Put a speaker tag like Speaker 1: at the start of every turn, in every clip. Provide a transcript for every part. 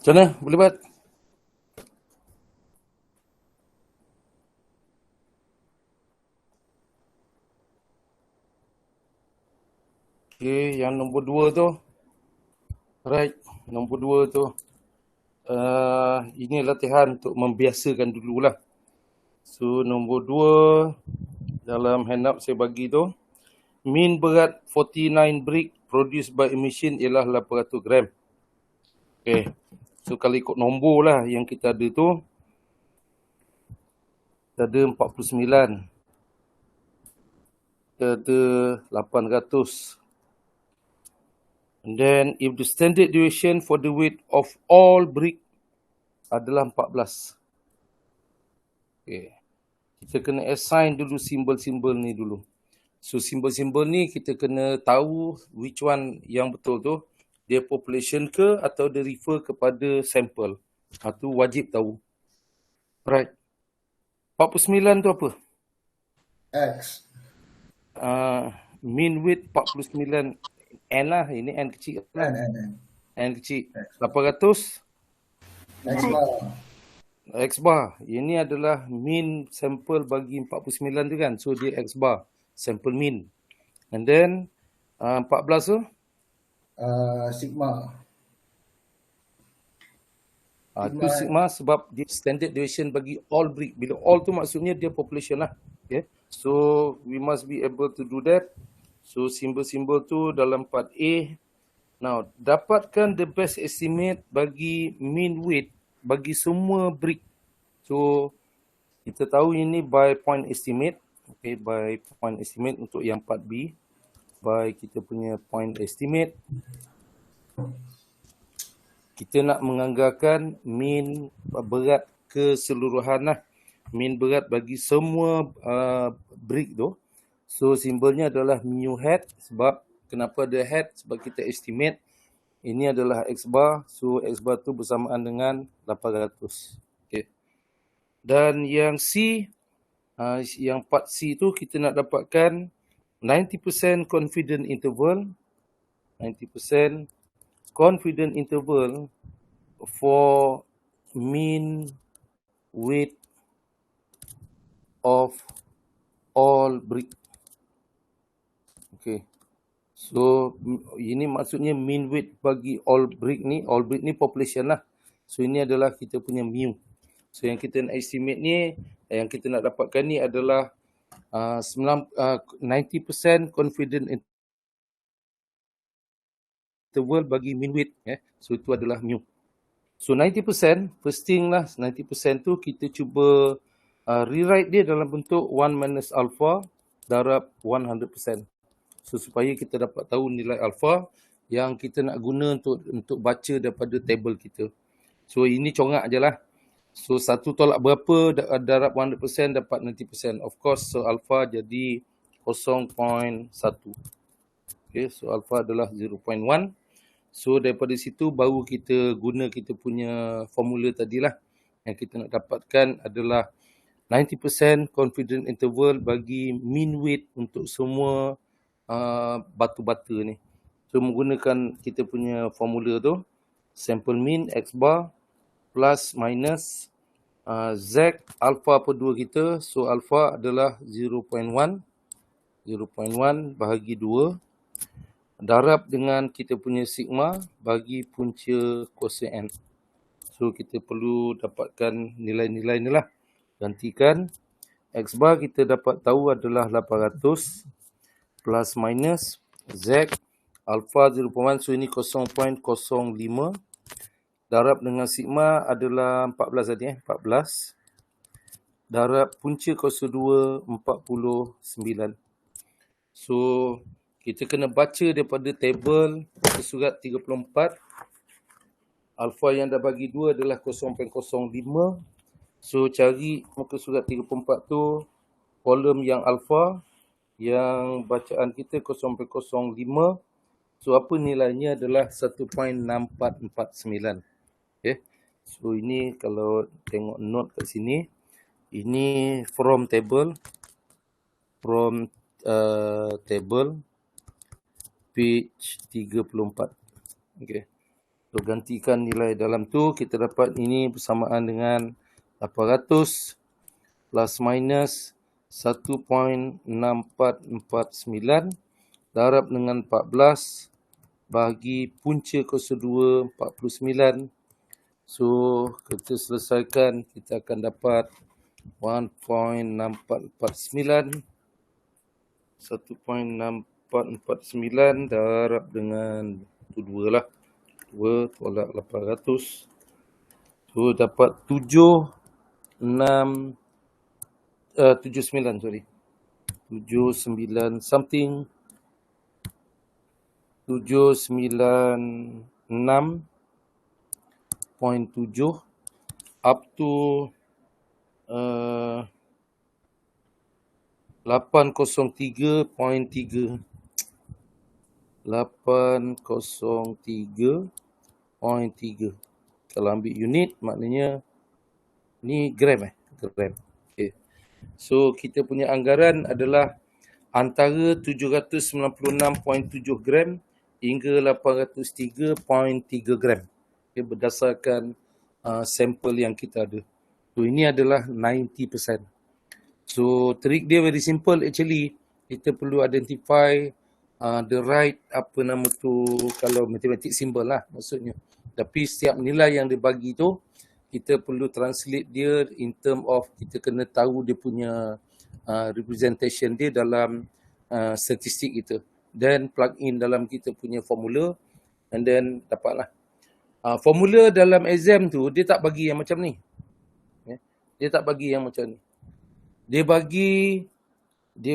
Speaker 1: Macam mana? Boleh buat? Okay, yang nombor 2 tu. Right, nombor 2 tu. Ini latihan untuk membiasakan dululah. So, nombor 2 dalam handout saya bagi tu. Mean berat 49 brick produced by a machine ialah 800 gram. Okay. So, kalau ikut nombor lah yang kita ada tu. Kita ada 49. Kita ada 800. And then if the standard deviation for the weight of all brick adalah 14. Okay. Kita kena assign dulu simbol-simbol ni dulu. So simbol-simbol ni kita kena tahu which one yang betul tu. Dia population ke atau dia refer kepada sampel. Itu wajib tahu. Right. 49 tu apa?
Speaker 2: X.
Speaker 1: Mean weight 49. N lah. Ini N kecil. N kecil. 800.
Speaker 2: X bar.
Speaker 1: X bar. Ini adalah mean sampel bagi 49 tu kan. So dia X bar. Sampel mean. And then 14 tu?
Speaker 2: Sigma.
Speaker 1: Itu sigma sebab dia standard deviation bagi all brick. Bila all tu maksudnya dia population lah. Okay. So we must be able to do that. So simbol-simbol tu dalam part A. Now, dapatkan the best estimate bagi mean weight bagi semua brick. So kita tahu ini by point estimate. Okay, by point estimate untuk yang part B. By kita punya point estimate. Kita nak menganggarkan mean berat keseluruhan lah. Mean berat bagi semua brick tu. So simbolnya adalah mu hat. Sebab kenapa ada hat? Sebab kita estimate. Ini adalah X bar. So X bar tu bersamaan dengan 800. Okay. Dan yang C. Yang part C tu kita nak dapatkan 90% confident interval. 90% confident interval for mean weight of all brick. Okay. So ini maksudnya mean weight bagi all brick ni population lah. So ini adalah kita punya mu. So yang kita nak estimate ni, yang kita nak dapatkan ni adalah 90% confident interval bagi mean weight. So itu adalah mu. So 90%, first thing lah, 90% tu kita cuba rewrite dia dalam bentuk 1 minus alpha darab 100%. So supaya kita dapat tahu nilai alpha yang kita nak guna untuk baca daripada table kita. So ini congak je lah. So 1 tolak berapa darab 100% dapat 90%. Of course, so alpha jadi 0.1. Okay, so alpha adalah 0.1. So daripada situ baru kita guna kita punya formula tadilah. Yang kita nak dapatkan adalah 90% confident interval bagi mean weight untuk semua batu-bata ni. So menggunakan kita punya formula tu, sample mean X bar plus minus Z alpha per 2 kita. So alpha adalah 0.1 bahagi 2 darab dengan kita punya sigma bagi punca kosen. So kita perlu dapatkan nilai-nilai ni lah. Gantikan X bar kita dapat tahu adalah 800 plus minus Z alpha 0.1. So ini 0.05 darab dengan sigma adalah 14 tadi 14 darab punca 02 49. So kita kena baca daripada table muka surat 34. Alpha yang dah bagi 2 adalah 0.05. So cari muka surat 34 tu kolom yang alpha, yang bacaan kita 0.05. So apa nilainya adalah 1.6449. Okay. So ini kalau tengok note kat sini, ini from table page 34. Okay. So gantikan nilai dalam tu, kita dapat ini bersamaan dengan 800 plus minus 1.6449 darab dengan 14 bagi punca kuasa 2 49. So kita selesaikan, kita akan dapat 1.6449 1.6449 darab dengan tu 2 lah. 2 tolak 800. So dapat 79 sorry. 79 something. 796.7 up to 803.3 803.3. Kalau ambil unit maknanya ni gram gram. Okay. So kita punya anggaran adalah antara 796.7 gram hingga 803.3 gram. Okay, berdasarkan sampel yang kita ada. So ini adalah 90%. So trik dia very simple actually. Kita perlu identify the right apa nama tu, kalau matematik symbol lah maksudnya. Tapi setiap nilai yang dia bagi tu kita perlu translate dia in term of kita kena tahu dia punya representation dia dalam statistik kita. Then plug in dalam kita punya formula and then dapatlah. Formula dalam exam tu dia tak bagi yang macam ni. Dia tak bagi yang macam ni. Dia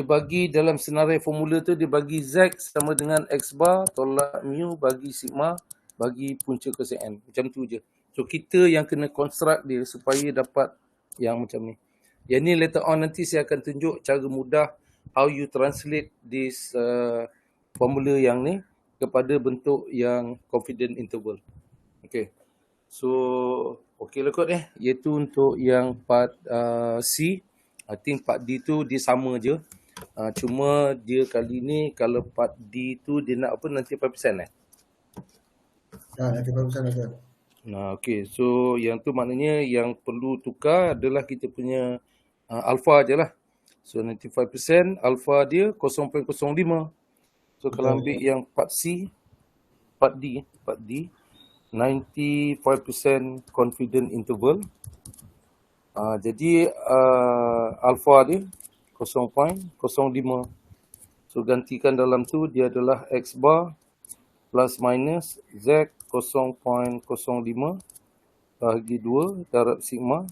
Speaker 1: bagi dalam senarai formula tu, dia bagi Z sama dengan X bar tolak mu bagi sigma bagi punca cosine. Macam tu je. So kita yang kena construct dia supaya dapat yang macam ni. Yang ni later on nanti saya akan tunjuk cara mudah how you translate this formula yang ni kepada bentuk yang confident interval. Okay. So okey lah kot iaitu untuk yang part C. I think part D tu dia sama je. Cuma dia kali ni kalau part D tu dia nak apa, 95%
Speaker 2: Nanti baru sana kan.
Speaker 1: Nah, okey. So yang tu maknanya yang perlu tukar adalah kita punya alpha je lah. So 95% alpha dia 0.05. So kalau ambil yang part C, part D 95% confident interval. Jadi alpha dia 0.05. So gantikan dalam tu dia adalah X bar plus minus Z 0.05 bagi 2 darab sigma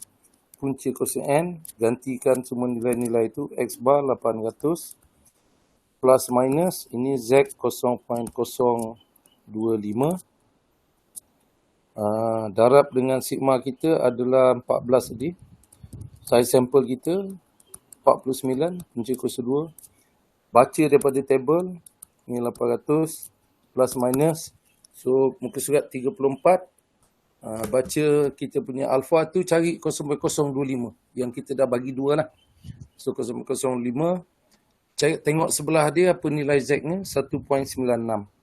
Speaker 1: punca cosine. Gantikan semua nilai-nilai itu. X bar 800 plus minus ini Z 0.025 darab dengan sigma kita adalah 14 tadi. Size sampel kita 49 punca kuasa 2. Baca daripada table ni 800 plus minus. So muka surat 34. Baca kita punya alpha tu cari 0.025 yang kita dah bagi 2 lah. So 0.05. Tengok sebelah dia apa nilai Z nya 1.96.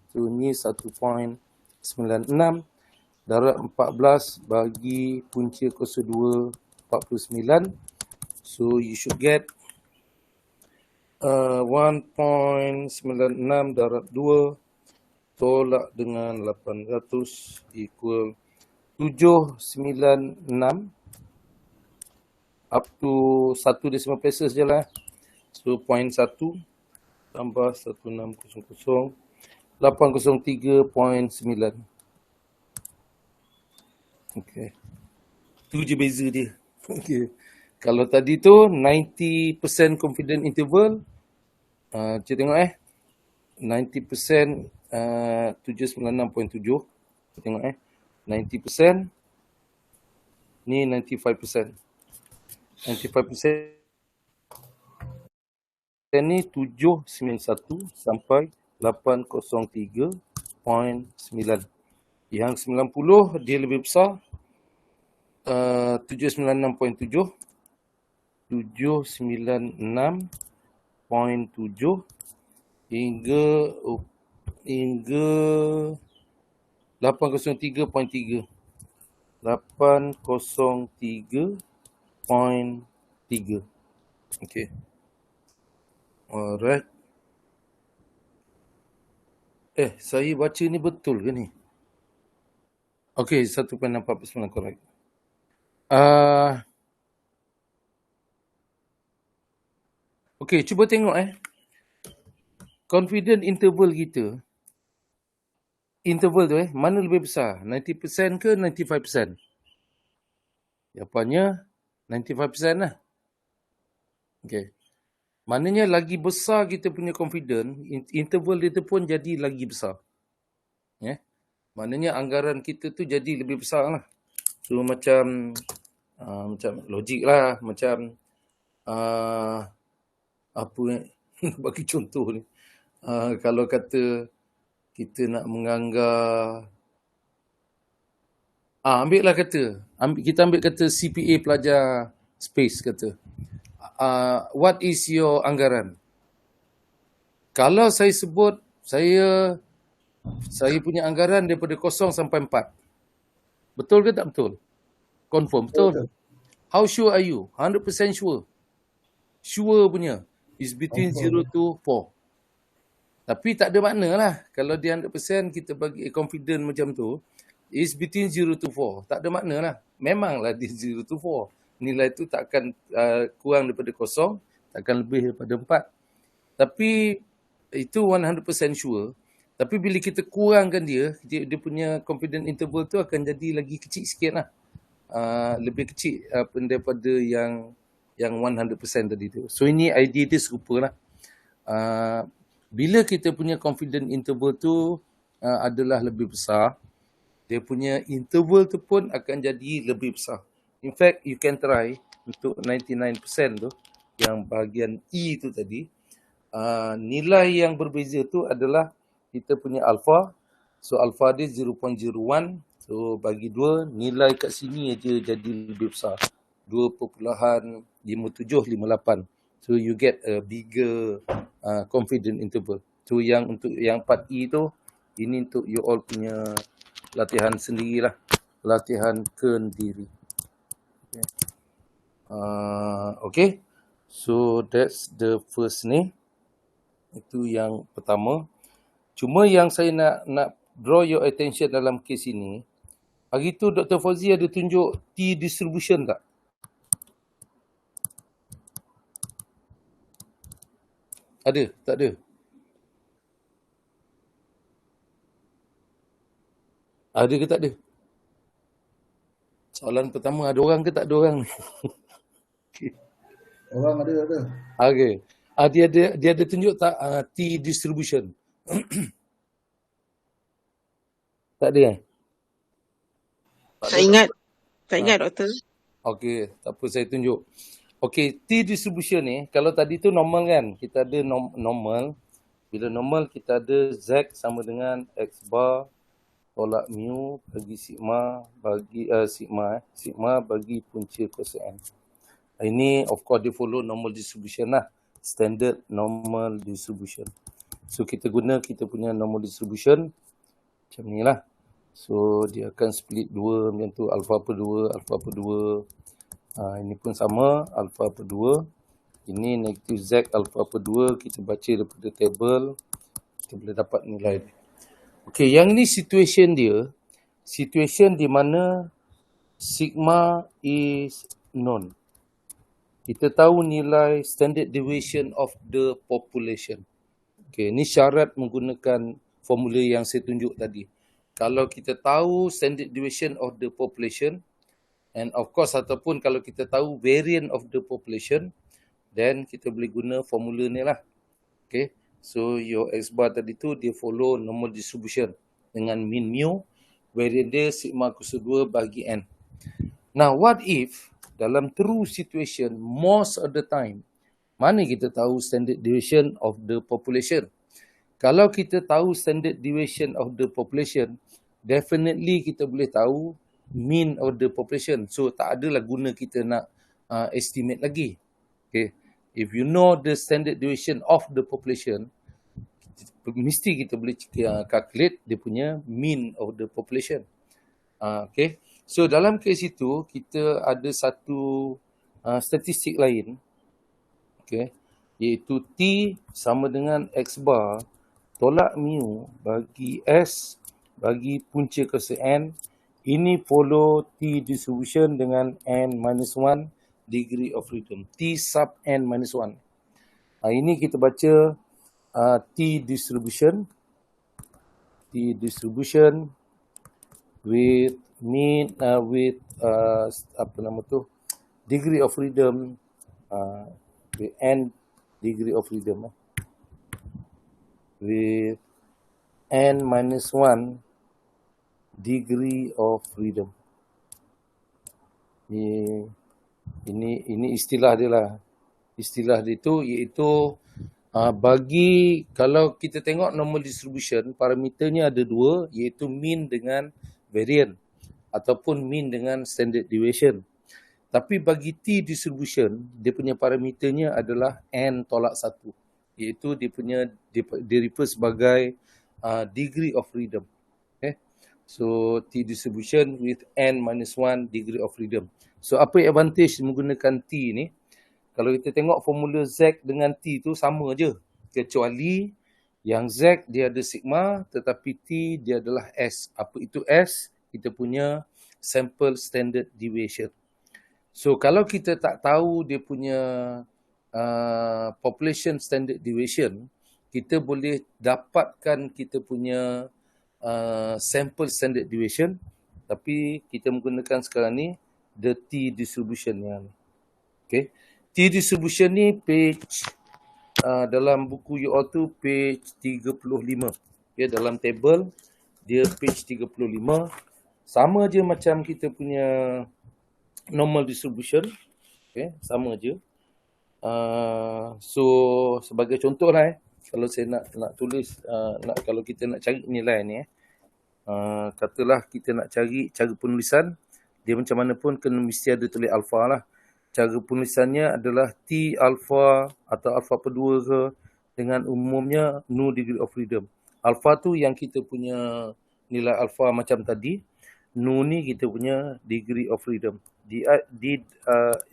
Speaker 1: So ni 1.96 darab 14 bagi punca kuasa 2 49. So you should get 1.96 darab 2 tolak dengan 800 equal 796 up to 1 decimal places je lah. So 0.1 tambah 1600 803.9. Okay. Tu je beza dia. Okay. Kalau tadi tu 90% confident interval. Kita tengok 90% 796.7. Tengok 90%. Ni 95%. 95% ni 791 sampai 803.9. Yang 90 dia lebih besar. 796.7 hingga 803.3. 803.3. Okay. Alright. Saya baca ni betul ke ni? Okay, 1.49 correct. Okay, cuba tengok confident interval kita. Interval tu mana lebih besar? 90% ke 95%? Jawapannya 95% lah. Okay. Maknanya lagi besar kita punya confident, interval dia tu pun jadi lagi besar. Maknanya anggaran kita tu jadi lebih besar lah. So macam logik lah. Macam bagi contoh ni. Kalau kata kita nak menganggar, kita ambil kata CPA pelajar space kata. What is your anggaran? Kalau saya sebut saya punya anggaran daripada 0 sampai 4. Betul ke tak betul? Confirm, betul? How sure are you? 100% sure. Sure punya. Is between 0 to 4. Tapi tak ada makna lah. Kalau dia 100% kita bagi confident macam tu, is between 0 to 4. Tak ada makna lah. Memanglah di 0 to 4. Nilai tu tak akan kurang daripada 0, tak akan lebih daripada 4. Tapi itu 100% sure. Tapi bila kita kurangkan dia punya confident interval tu akan jadi lagi kecil sikit lah. Lebih kecil daripada yang 100% tadi tu. So ini idea dia serupa lah. Bila kita punya confident interval tu adalah lebih besar, dia punya interval tu pun akan jadi lebih besar. In fact, you can try untuk 99% tu, yang bahagian E tu tadi, nilai yang berbeza tu adalah kita punya alpha. So alpha dia 0.01. So bagi 2, nilai kat sini aja jadi lebih besar. 2.5758. So you get a bigger confident interval. So yang untuk yang part E tu, ini untuk you all punya latihan sendirilah. Latihan kendiri. Okay. So that's the first ni. Itu yang pertama. Cuma yang saya nak draw your attention dalam kes ini, hari tu Dr. Fauzi ada tunjuk T distribution tak? Ada? Tak ada? Ada ke tak ada? Soalan pertama, ada orang ke tak ada orang?
Speaker 2: Orang ada.
Speaker 1: Okay. Dia ada tunjuk tak T distribution? Tak ada
Speaker 3: Tak ingat. Tak ingat, doktor.
Speaker 1: Okay, tak apa saya tunjuk. Okay, T distribution ni, kalau tadi tu normal kan? Kita ada normal. Bila normal, kita ada Z sama dengan X bar tolak mu bagi sigma bagi sigma bagi punca kosen. Ini of course dia follow normal distribution lah. Standard normal distribution. So kita punya normal distribution macam ni lah. So dia akan split 2 macam tu, alpha per 2, alpha per 2. Ini pun sama, alpha per 2. Ini negatif Z alpha per 2. Kita baca daripada table. Kita boleh dapat nilai dia. Okay, yang ni situation dia. Situation di mana sigma is known. Kita tahu nilai standard deviation of the population. Okay, ni syarat menggunakan formula yang saya tunjuk tadi. Kalau kita tahu standard deviation of the population, and of course ataupun kalau kita tahu variant of the population, then kita boleh guna formula ni lah. Okay, so your X bar tadi tu dia follow normal distribution dengan mean mu, variant dia sigma kuasa 2 bagi n. Now what if dalam true situation most of the time, mana kita tahu standard deviation of the population? Kalau kita tahu standard deviation of the population, definitely kita boleh tahu mean of the population. So tak adalah guna kita nak estimate lagi. Okay. If you know the standard deviation of the population, mesti kita boleh calculate dia punya mean of the population. Okay. So dalam kes itu kita ada satu statistik lain, okay, iaitu T sama dengan X bar tolak mu bagi S bagi punca kuasa N. Ini follow T distribution dengan N-1 degree of freedom. T sub N-1. Ini kita baca T distribution with mean with degree of freedom with N degree of freedom with N-1 degree of freedom. Ini istilah dia lah. Istilah dia tu iaitu bagi, kalau kita tengok normal distribution, parameternya ada dua, iaitu mean dengan variance ataupun mean dengan standard deviation. Tapi bagi T distribution, dia punya parameternya adalah N tolak 1, iaitu dia refer sebagai degree of freedom. Okay? So T distribution with N-1 degree of freedom. So apa advantage menggunakan T ni? Kalau kita tengok formula Z dengan T tu sama je, kecuali yang Z dia ada sigma tetapi T dia adalah S. Apa itu S? Kita punya sample standard deviation. So kalau kita tak tahu dia punya population standard deviation, kita boleh dapatkan kita punya sample standard deviation, tapi kita menggunakan sekarang ni the T distribution yang ni. Okay. T distribution ni page dalam buku you all tu page 35. Okay, dalam table dia page 35. Sama je macam kita punya normal distribution. Okay, sama je. So sebagai contoh lah kalau saya nak tulis kalau kita nak cari nilai ni katalah kita nak cari cara penulisan, dia macam mana pun kena mesti ada tulis alpha lah. Cara penulisannya adalah T alpha atau alpha per 2 ke, dengan umumnya no degree of freedom. Alpha tu yang kita punya nilai alpha macam tadi, no ni kita punya degree of freedom.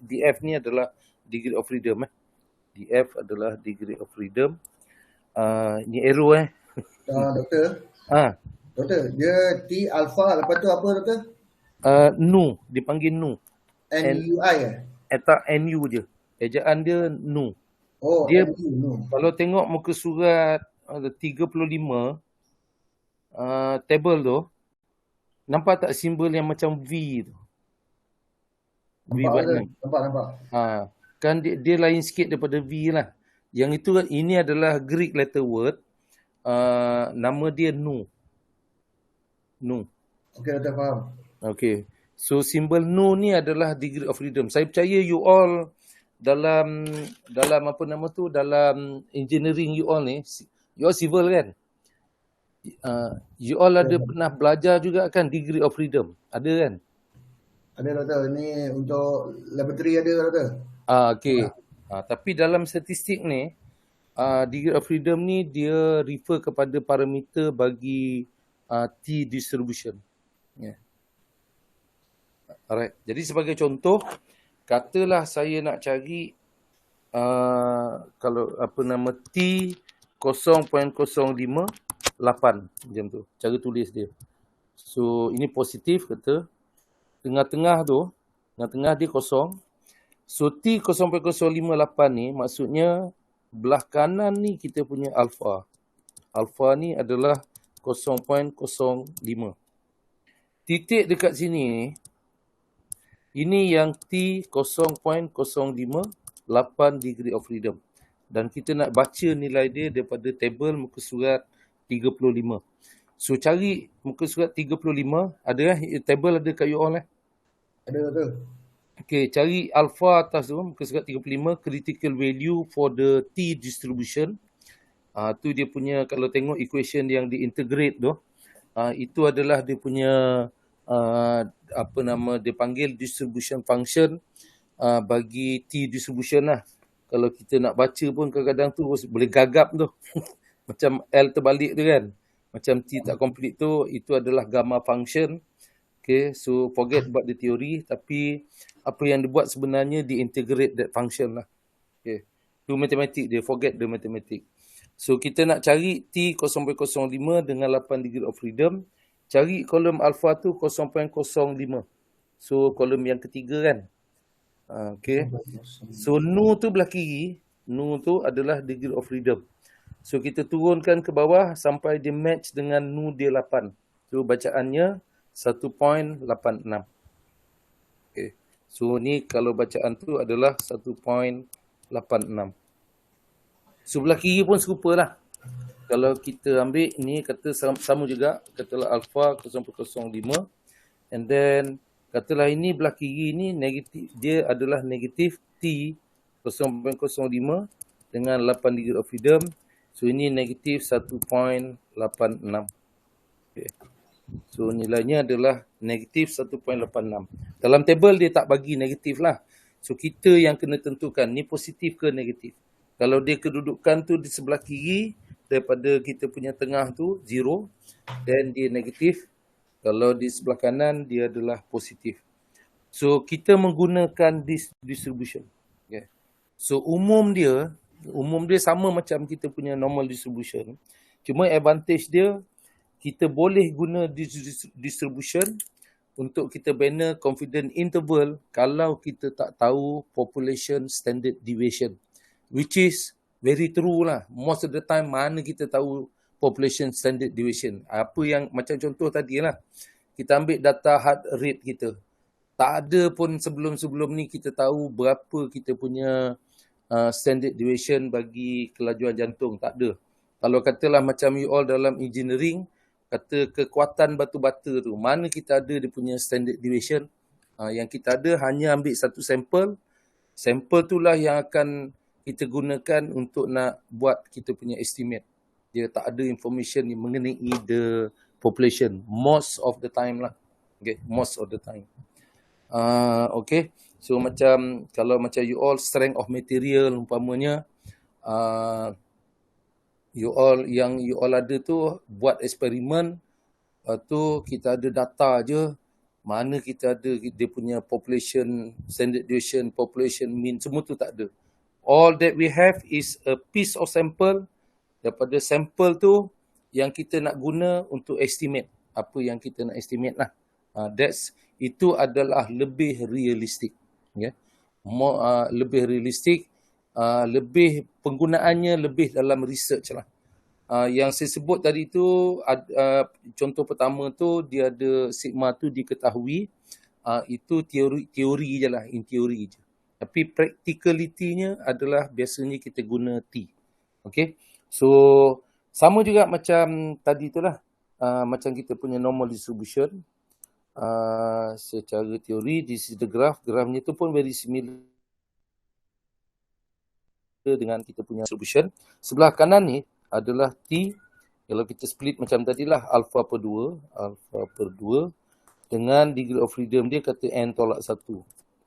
Speaker 1: DF ni adalah degree of freedom. DF adalah degree of freedom. Ni arrow
Speaker 2: Doktor. Doktor, dia T alpha lepas tu apa doktor?
Speaker 1: Nu, dipanggil nu.
Speaker 2: NUI
Speaker 1: Tak NU je. Ejaan dia nu.
Speaker 2: Oh,
Speaker 1: dia
Speaker 2: NU.
Speaker 1: Kalau tengok muka surat 35 table tu, nampak tak simbol yang macam V tu?
Speaker 2: Nampak.
Speaker 1: Kan dia lain sikit daripada V lah. Yang itu, ini adalah Greek letter word. Nama dia nu.
Speaker 2: Okey, doktor faham.
Speaker 1: Okay. So simbol nu ni adalah degree of freedom. Saya percaya you all dalam apa nama tu, dalam engineering you all ni, you all civil kan? You all ada pernah belajar juga kan degree of freedom? Ada kan?
Speaker 2: Ada doktor, ni untuk laboratory ada doktor.
Speaker 1: Okay. Tapi dalam statistik ni, degree of freedom ni dia refer kepada parameter bagi T distribution. Yeah. Alright. Jadi sebagai contoh, katalah saya nak cari kalau apa nama T 0.058 macam tu. Cara tulis dia. So ini positif kata. Tengah-tengah dia kosong. So T 0.058 ni maksudnya belah kanan ni kita punya alpha. Alpha ni adalah 0.05. Titik dekat sini ni, ini yang T 0.058 degree of freedom. Dan kita nak baca nilai dia daripada table muka surat 35. So cari muka surat 35. Ada table ada kat you all
Speaker 2: Ada doktor.
Speaker 1: Okay, cari alpha atas tu, muka surat 35, critical value for the T distribution. Tu dia punya, kalau tengok equation yang diintegrate tu, itu adalah dia punya dia panggil distribution function bagi T distribution lah. Kalau kita nak baca pun kadang-kadang tu boleh gagap tu. macam L terbalik tu kan. Macam T tak complete tu, itu adalah gamma function. Okay, so forget about the theory, tapi apa yang dibuat sebenarnya di-integrate that function lah. Okay, tu matematik dia, forget the mathematics. So kita nak cari T 0.05 dengan 8 degree of freedom. Cari kolom alpha tu 0.05. So kolom yang ketiga kan. Okay. So nu tu belah kiri. Nu tu adalah degree of freedom. So kita turunkan ke bawah sampai dia match dengan nu dia 8. So bacaannya 1.86. Okay. So ni kalau bacaan tu adalah 1.86. Sebelah kiri pun serupa lah. Kalau kita ambil ni kata sama juga. Katalah alpha 0.05. And then katalah ini belah kiri ni negatif. Dia adalah negatif T 0.05 dengan 8 degree of freedom. So ini negatif 1.86. Okay. So nilainya adalah negatif 1.86. Dalam tabel dia tak bagi negatif lah. So kita yang kena tentukan ni positif ke negatif. Kalau dia kedudukan tu di sebelah kiri daripada kita punya tengah tu 0, then dia negatif. Kalau di sebelah kanan dia adalah positif. So kita menggunakan distribution. Okay. So umum dia sama macam kita punya normal distribution. Cuma advantage dia kita boleh guna distribution untuk kita bina confidence interval kalau kita tak tahu population standard deviation. Which is very true lah. Most of the time mana kita tahu population standard deviation. Apa yang macam contoh tadi lah. Kita ambil data heart rate kita. Tak ada pun sebelum-sebelum ni kita tahu berapa kita punya standard deviation bagi kelajuan jantung. Tak ada. Kalau katalah macam you all dalam engineering, kata kekuatan batu bata tu, mana kita ada dia punya standard deviation. Yang kita ada hanya ambil satu sampel. Sampel tu lah yang akan kita gunakan untuk nak buat kita punya estimate. Dia tak ada information yang mengenai the population. Most of the time lah. Okay, most of the time. Okay. So macam, kalau macam you all strength of material umpamanya, you all ada tu buat eksperimen, tu kita ada data je, mana kita ada dia punya population, standard deviation, population mean, semua tu tak ada. All that we have is a piece of sample. Daripada sampel tu yang kita nak guna untuk estimate. Apa yang kita nak estimate lah. Itu adalah lebih realistik. Yeah. Lebih realistik. Lebih penggunaannya lebih dalam research lah. Yang saya sebut tadi tu, contoh pertama tu dia ada sigma tu diketahui. Itu teori je lah, in teori je. Tapi practicality-nya adalah biasanya kita guna T. Okay. So, sama juga macam tadi tu lah. Macam kita punya normal distribution. Secara teori, this is the graph. Graphnya tu pun very similar dengan kita punya distribution. Sebelah kanan ni adalah T. Kalau kita split macam tadi lah, alpha per 2 dengan degree of freedom dia kata N tolak 1.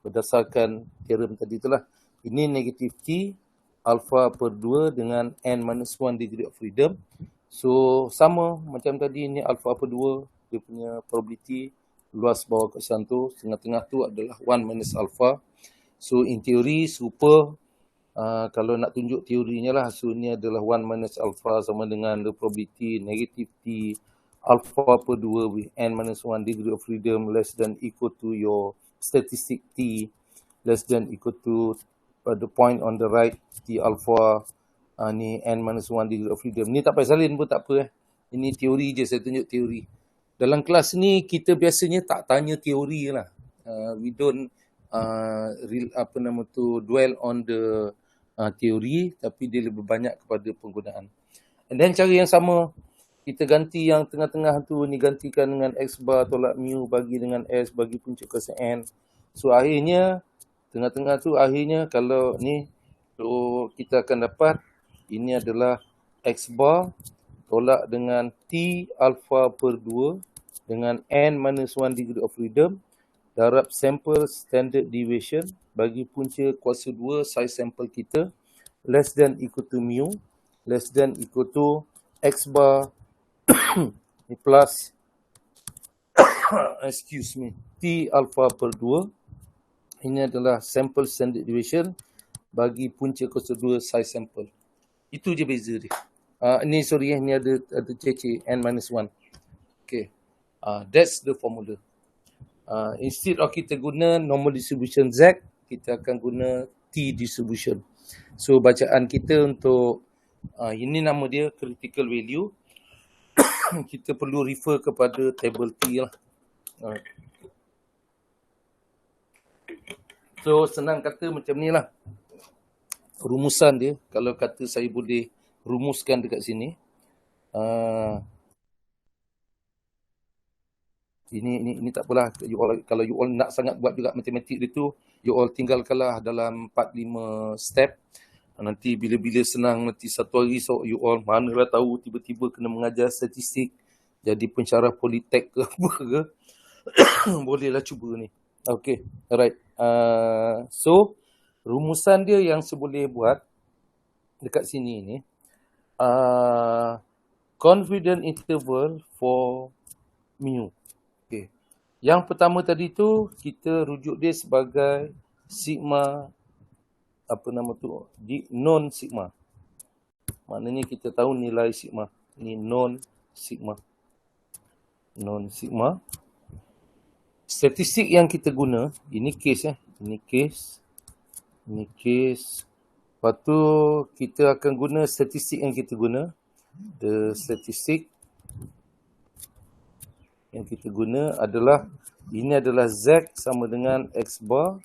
Speaker 1: Berdasarkan teorem tadi itulah. Ini negatif T, alpha per 2 dengan N-1 degree of freedom. So, sama macam tadi, ini alpha per 2, dia punya probability, luas bawah kesan tu, tengah-tengah tu adalah 1 minus alpha. So, in teori, serupa, kalau nak tunjuk teorinya lah, so ini adalah 1 minus alpha sama dengan the probability negatif T, alpha per 2 with N-1 degree of freedom less than equal to your statistic T less than equal to the point on the right T alpha ni N-1 degree of freedom. Ni tak payah salin pun tak apa. Ini teori je, saya tunjuk teori. Dalam kelas ni kita biasanya tak tanya teori lah. We don't dwell on the teori, tapi dia lebih banyak kepada penggunaan. And then cara yang sama, kita ganti yang tengah-tengah tu ni gantikan dengan X bar tolak mu bagi dengan S bagi puncak kuasa N. So akhirnya tengah-tengah tu akhirnya kalau ni so kita akan dapat ini adalah X bar tolak dengan T alpha per 2 dengan N-1 degree of freedom darab sampel standard deviation bagi punca kuasa 2 size sampel kita less than equal to mu less than equal to X bar plus excuse me, T alpha per 2. Ini adalah sample standard deviation bagi punca kuasa 2 size sample. Itu je beza dia. Ni sorry ni ada CC n-1. Okay. That's the formula. Instead of kita guna normal distribution Z, kita akan guna T distribution. So bacaan kita untuk ini nama dia critical value. Kita perlu refer kepada table T lah. So senang kata macam ni lah rumusan dia. Kalau kata saya boleh rumuskan dekat sini, ini tak apalah. Kalau you all nak sangat buat juga matematik dia tu, you all tinggalkanlah dalam 4-5 step. Nanti bila-bila senang, nanti satu hari so you all manalah tahu tiba-tiba kena mengajar statistik, jadi pensyarah politek ke apa ke, bolehlah cuba ni. Okay, alright. So rumusan dia yang saya boleh buat dekat sini ni, confidence interval for mu. Okay. Yang pertama tadi tu kita rujuk dia sebagai sigma, apa nama tu, non sigma. Maknanya kita tahu nilai sigma. Ni non sigma. Non sigma. Statistik yang kita guna, ini case ini case. Ini case. Lepas tu kita akan guna statistik yang kita guna. The statistik yang kita guna adalah, ini adalah Z sama dengan X bar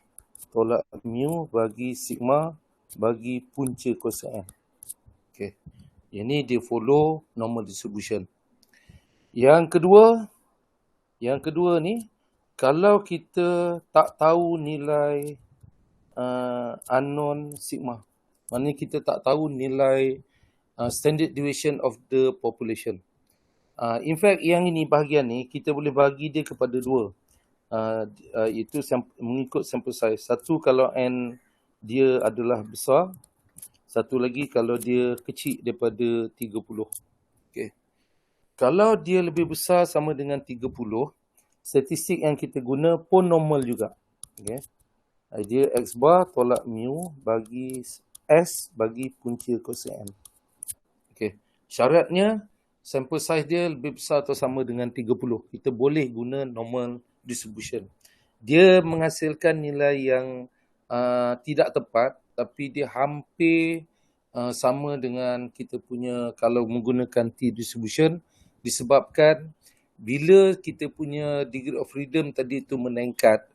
Speaker 1: tolak mu bagi sigma bagi punca kuasa N. Okay. Ini dia follow normal distribution. Yang kedua ni, kalau kita tak tahu nilai unknown sigma, maknanya kita tak tahu nilai standard deviation of the population. In fact, yang ini bahagian ni kita boleh bagi dia kepada dua. Itu mengikut sample size. Satu kalau N dia adalah besar, satu lagi kalau dia kecil daripada 30. Okay. Kalau dia lebih besar sama dengan 30, statistik yang kita guna pun normal juga. Okay. Dia X bar tolak mu bagi S bagi punca kuasa N. Okay. Syaratnya sample size dia lebih besar atau sama dengan 30. Kita boleh guna normal distribution. Dia menghasilkan nilai yang tidak tepat, tapi dia hampir sama dengan kita punya kalau menggunakan T distribution, disebabkan bila kita punya degree of freedom tadi tu meningkat,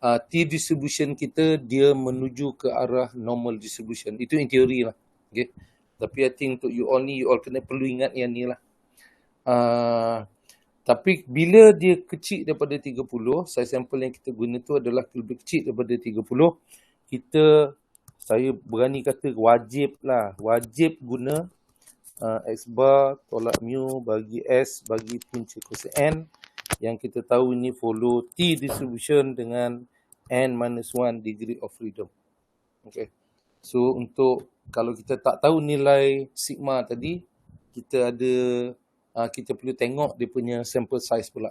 Speaker 1: T distribution kita dia menuju ke arah normal distribution. Itu in teori lah. Okay. Tapi I think untuk you all ni, you all kena perlu ingat yang ni lah. Tapi bila dia kecil daripada 30, size sample yang kita guna tu adalah lebih kecil daripada 30, saya berani kata wajib guna X bar tolak mu bagi S bagi punca kuasa N, yang kita tahu ini follow T distribution dengan N-1 degree of freedom. Okay. So untuk kalau kita tak tahu nilai sigma tadi, kita perlu tengok dia punya sample size pula.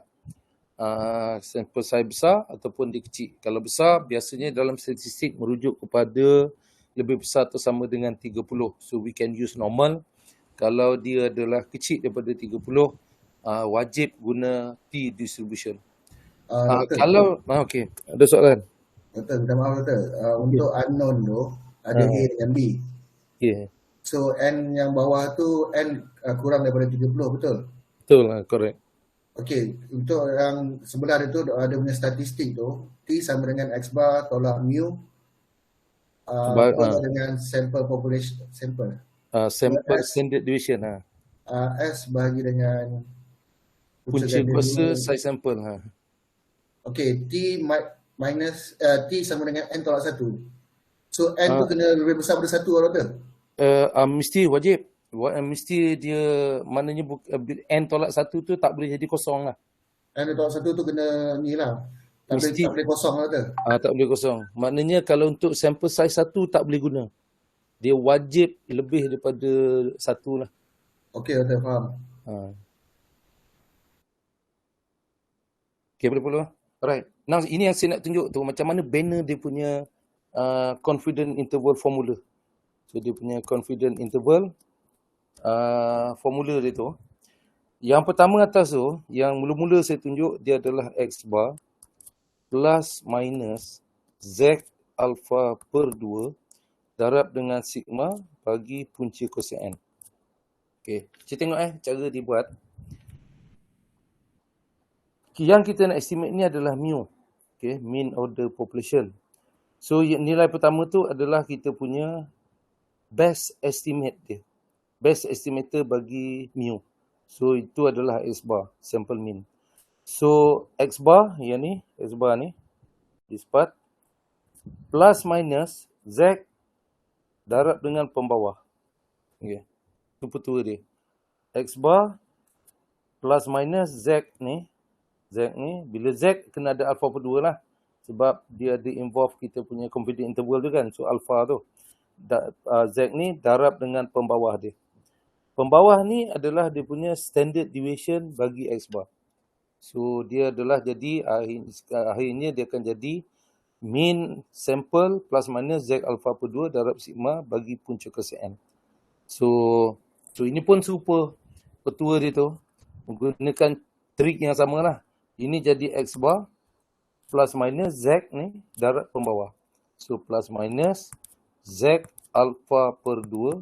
Speaker 1: Sample size besar ataupun dia kecil. Kalau besar, biasanya dalam statistik merujuk kepada lebih besar atau sama dengan 30. So we can use normal. Kalau dia adalah kecil daripada 30, wajib guna T distribution. Kalau okey, ada soalan?
Speaker 2: Doktor, minta maaf doktor. Untuk unknown tu ada A dengan B.
Speaker 1: Yeah.
Speaker 2: So N yang bawah tu N kurang daripada 30, betul?
Speaker 1: Betul lah, correct.
Speaker 2: Okey, untuk yang sebelah dia tu ada punya statistik tu, T sama dengan X bar tolak mu dengan sample population sample.
Speaker 1: Sample standard deviation
Speaker 2: S bagi dengan
Speaker 1: punca kuasa size sample
Speaker 2: Okey, T minus T sama dengan N tolak 1. So N tu kena lebih besar daripada 1 doktor?
Speaker 1: Mesti wajib. Mesti dia maknanya N tolak 1 tu tak boleh jadi kosong lah.
Speaker 2: N tolak 1 tu kena ni lah. Tak boleh kosong lah doktor?
Speaker 1: Tak boleh kosong. Maknanya kalau untuk sample size 1 tak boleh guna. Dia wajib lebih daripada 1 lah.
Speaker 2: Okey, Doktor, faham.
Speaker 1: Okay, boleh. Alright. Now, ini yang saya nak tunjuk tu, macam mana banner dia punya confident interval formula. So, dia punya confident interval formula dia tu. Yang pertama atas tu, yang mula-mula saya tunjuk, dia adalah X bar plus minus Z alpha per 2 darab dengan sigma bagi punca kosen. Okay, kita tengok cara dia buat. Yang kita nak estimate ni adalah mu. Okay, mean of the population. So, nilai pertama tu adalah kita punya best estimate dia. Best estimator bagi mu. So, itu adalah X bar, sample mean. So, X bar, yang ni, X bar ni, this part, plus minus Z darab dengan pembawah. Okay, itu petua dia. X bar plus minus Z ni, bila Z kena ada alpha per 2 lah. Sebab dia ada involve kita punya confidence interval tu kan. So, alpha tu. Z ni darab dengan pembawah dia. Pembawah ni adalah dia punya standard deviation bagi X bar. So, dia adalah jadi, akhirnya dia akan jadi mean sample plus minus Z alpha per 2 darab sigma bagi punca kosen. So ini pun serupa petua dia tu. Menggunakan trik yang sama lah. Ini jadi X bar plus minus Z ni darab pembawah. So, plus minus Z alpha per 2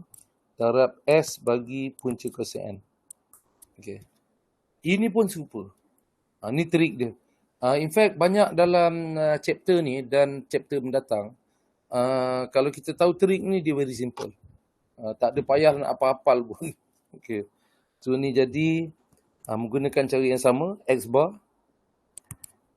Speaker 1: darab S bagi punca kosen. Okay. Ini pun serupa. Ini trik dia. In fact, banyak dalam chapter ni dan chapter mendatang, kalau kita tahu trik ni, dia very simple. Tak ada payah nak apa-apal pun. Okay. So, ni jadi menggunakan cara yang sama, X bar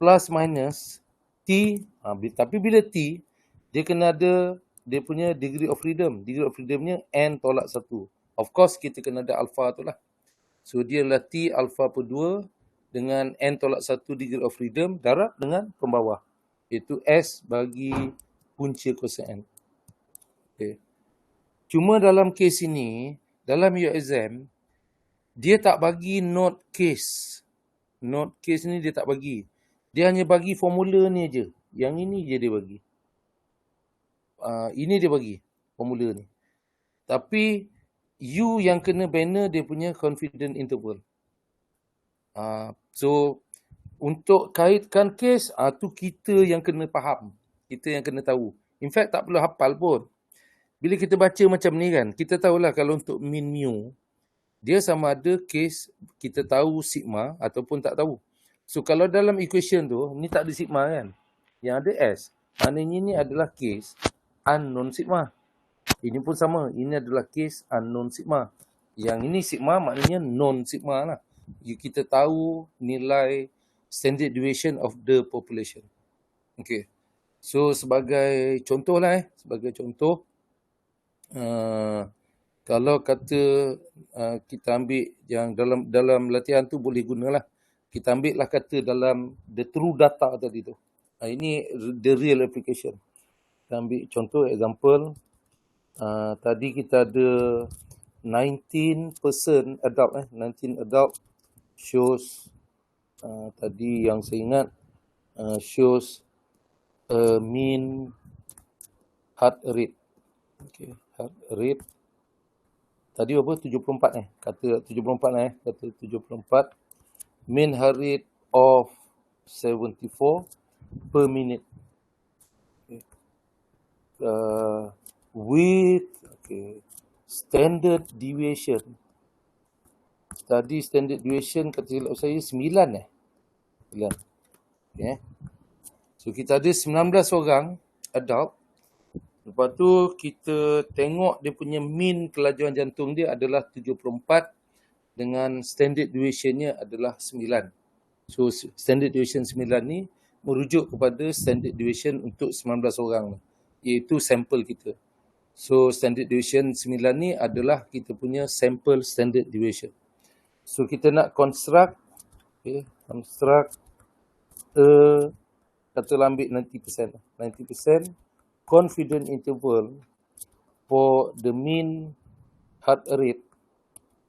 Speaker 1: plus minus T. Tapi bila T, dia kena ada dia punya degree of freedom. Degree of freedomnya N tolak 1. Of course, kita kena ada alpha tu lah. So, dia adalah T alpha per 2 dengan N tolak 1 degree of freedom darab dengan pembawah. Iaitu S bagi punca kosen. Okay. Cuma dalam kes ini, dalam UXM, dia tak bagi note case. Note case ni dia tak bagi. Dia hanya bagi formula ni je. Yang ini je dia bagi. Ini dia bagi formula ni. Tapi U yang kena banner dia punya confident interval. So untuk kaitkan kes, tu kita yang kena faham. Kita yang kena tahu. In fact tak perlu hafal pun. Bila kita baca macam ni kan, kita tahulah kalau untuk mean mu, dia sama ada kes kita tahu sigma ataupun tak tahu. So kalau dalam equation tu, ni tak ada sigma kan. Yang ada S. Maknanya ni adalah kes unknown sigma. Ini pun sama. Ini adalah kes unknown sigma. Yang ini sigma maknanya non sigma lah. Kita tahu nilai standard deviation of the population. Okay. So sebagai contoh lah sebagai contoh, kalau kata kita ambil yang dalam latihan tu boleh gunalah. Kita ambil lah kata dalam the true data tadi tu. Ini the real application. Kita ambil contoh example. Tadi kita ada 19% adult 19 adult shows tadi yang saya ingat shows mean heart rate. Okay, heart rate tadi apa 74 kata 74 kata 74 mean heart rate of 74 per minute. Okay. With standard deviation. Tadi standard deviation kata silap saya 9 9. Okay. So kita ada 19 orang adult. Lepas tu kita tengok dia punya mean kelajuan jantung dia adalah 74 dengan standard deviationnya adalah 9. So standard deviation 9 ni merujuk kepada standard deviation untuk 19 orang iaitu sampel kita. So standard deviation 9 ni adalah kita punya sample standard deviation. So kita nak construct katalah ambil 90% confident interval for the mean heart rate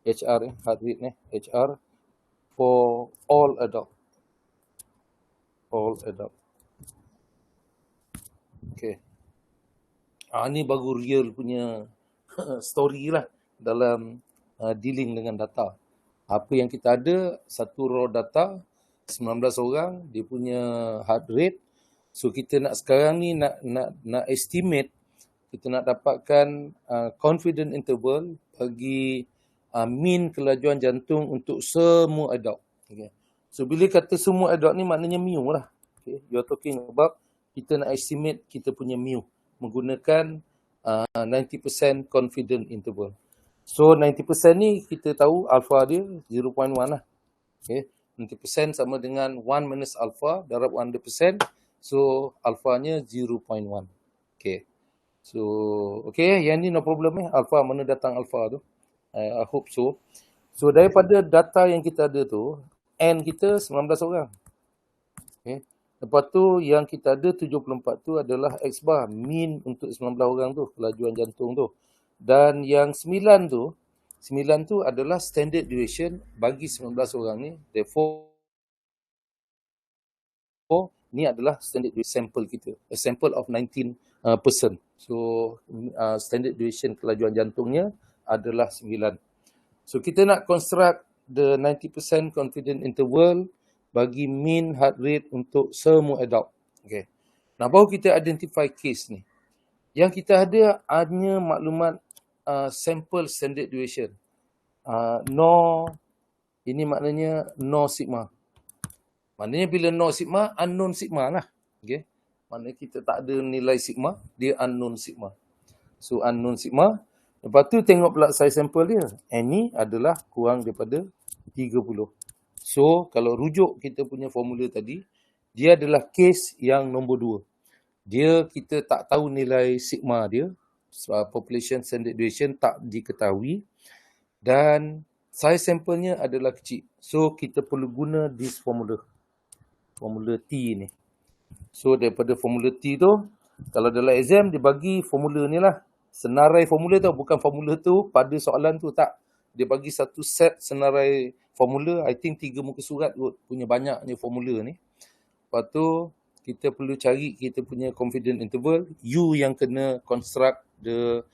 Speaker 1: HR heart rate ni, HR for all adult. Okay. Ni baru real punya story lah dalam dealing dengan data. Apa yang kita ada, satu raw data, 19 orang, dia punya heart rate. So kita nak sekarang ni nak estimate, kita nak dapatkan confident interval bagi mean kelajuan jantung untuk semua adult. Okay. So bila kata semua adult ni maknanya mu lah. Okay. You are talking about kita nak estimate kita punya mu menggunakan 90% confident interval. So 90% ni kita tahu alpha dia 0.1 lah. Okay. 90% sama dengan 1 minus alpha darab 100%. So alphanya 0.1. Okay. So okay, yang ni no problem alpha, mana datang alpha tu. I hope so. So daripada data yang kita ada tu, N kita 19 orang. Okay. Lepas tu yang kita ada 74 tu adalah X bar, mean untuk 19 orang tu, kelajuan jantung tu. Dan yang 9 tu adalah standard deviation bagi 19 orang ni. Therefore, ni adalah standard sample kita. A sample of 19 person. So, standard deviation kelajuan jantungnya adalah 9. So, kita nak construct the 90% confident interval bagi mean heart rate untuk semua adult. Okay. Nah, baru kita identify case ni. Yang kita ada hanya maklumat sample standard deviation. Ini maknanya no sigma. Maknanya bila no sigma, unknown sigma lah. Okay. Maknanya kita tak ada nilai sigma, dia unknown sigma. So unknown sigma. Lepas tu tengok pula size sample dia. Ni adalah kurang daripada 30. So kalau rujuk kita punya formula tadi, dia adalah case yang nombor 2. Kita tak tahu nilai sigma dia. Population standard deviation tak diketahui. Dan size sampelnya adalah kecil. So kita perlu guna this formula. Formula T ni. So daripada formula T tu, kalau dalam exam dia bagi formula ni lah. Senarai formula tu, bukan formula tu pada soalan tu, tak. Dia bagi satu set senarai formula, I think 3 muka surat kot, punya banyaknya formula ni. Lepas tu kita perlu cari kita punya confident interval, you yang kena construct the